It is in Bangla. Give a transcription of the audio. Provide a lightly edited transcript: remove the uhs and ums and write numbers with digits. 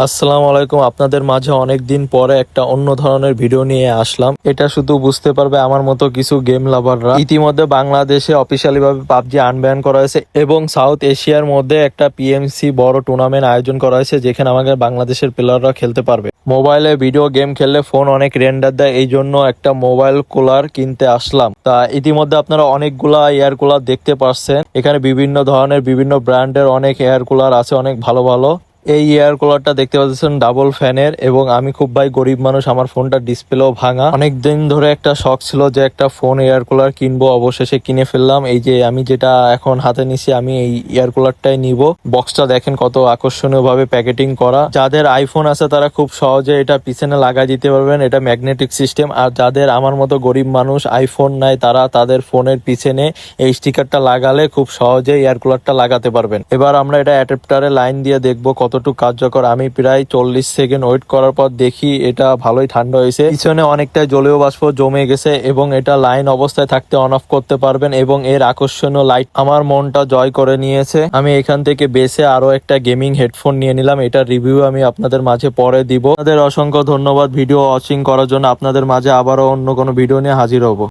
আসসালামু আলাইকুম। আপনাদের মাঝে অনেক দিন পরে একটা অন্য ধরনের ভিডিও নিয়ে আসলাম। এটা শুধু বুঝতে পারবে আমার মতো কিছু গেম লাভাররা। ইতিমধ্যে বাংলাদেশে অফিসিয়ালি ভাবে পাবজি আনব্যান করা হয়েছে এবং সাউথ এশিয়ার মধ্যে একটা পিএমসি বড় টুর্নামেন্ট আয়োজন করা হয়েছে, যেখানে আমাদের বাংলাদেশের প্লেয়াররা খেলতে পারবে। মোবাইলে ভিডিও গেম খেললে ফোন অনেক রেন্ডার দেয়, এই জন্য একটা মোবাইল কুলার কিনতে আসলাম। তা ইতিমধ্যে আপনারা অনেকগুলা এয়ার কুলার দেখতে পাচ্ছেন। এখানে বিভিন্ন ধরনের বিভিন্ন ব্র্যান্ডের অনেক এয়ার কুলার আছে, অনেক ভালো ভালো। এই এয়ার কুলারটা দেখতে পাচ্ছেন ডাবল ফ্যানের, এবং আমি খুব ভাই গরিব মানুষ, আমার ফোনটা ডিসপ্লেও ভাঙা। অনেক দিন ধরে একটা শখ ছিল যে একটা ফোন এয়ার কুলার কিনবো, অবশেষে কিনে ফেললাম। এই যে আমি যেটা এখন হাতে নিছি, আমি এই এয়ার কুলারটাই নিব। বক্সটা দেখেন কত আকর্ষণীয় ভাবে প্যাকেটিং করা। যাদের আইফোন আছে তারা খুব সহজে এটা পিছনে লাগাই দিতে পারবেন, এটা ম্যাগনেটিক সিস্টেম। আর যাদের আমার মতো গরিব মানুষ আইফোন নাই, তারা তাদের ফোনের পিছনে এই স্টিকারটা লাগালে খুব সহজে এয়ার কুলারটা লাগাতে পারবেন। এবার আমরা এটা অ্যাডাপ্টারে লাইন দিয়ে দেখবো কতটুকু কার্যকর। আমি প্রায় 40 সেকেন্ড ওয়েট করার পর দেখি এটা ভালোই ঠান্ডা হয়েছে। পিছনে অনেকটাই জলীয় বাষ্প জমে গেছে এবং এটা লাইন অবস্থায় থাকতে অন অফ করতে পারবেন, এবং এর আকর্ষণীয় লাইট আমার মনটা জয় করে নিয়েছে। আমি এখান থেকে বেছে আরো একটা গেমিং হেডফোন নিয়ে নিলাম। এটার রিভিউ আমি আপনাদের মাঝে পরে দিব। আপনাদের অসংখ্য ধন্যবাদ ভিডিও ওয়াচিং করার জন্য। আপনাদের মাঝে আবারও অন্য কোনো ভিডিও নিয়ে হাজির হব।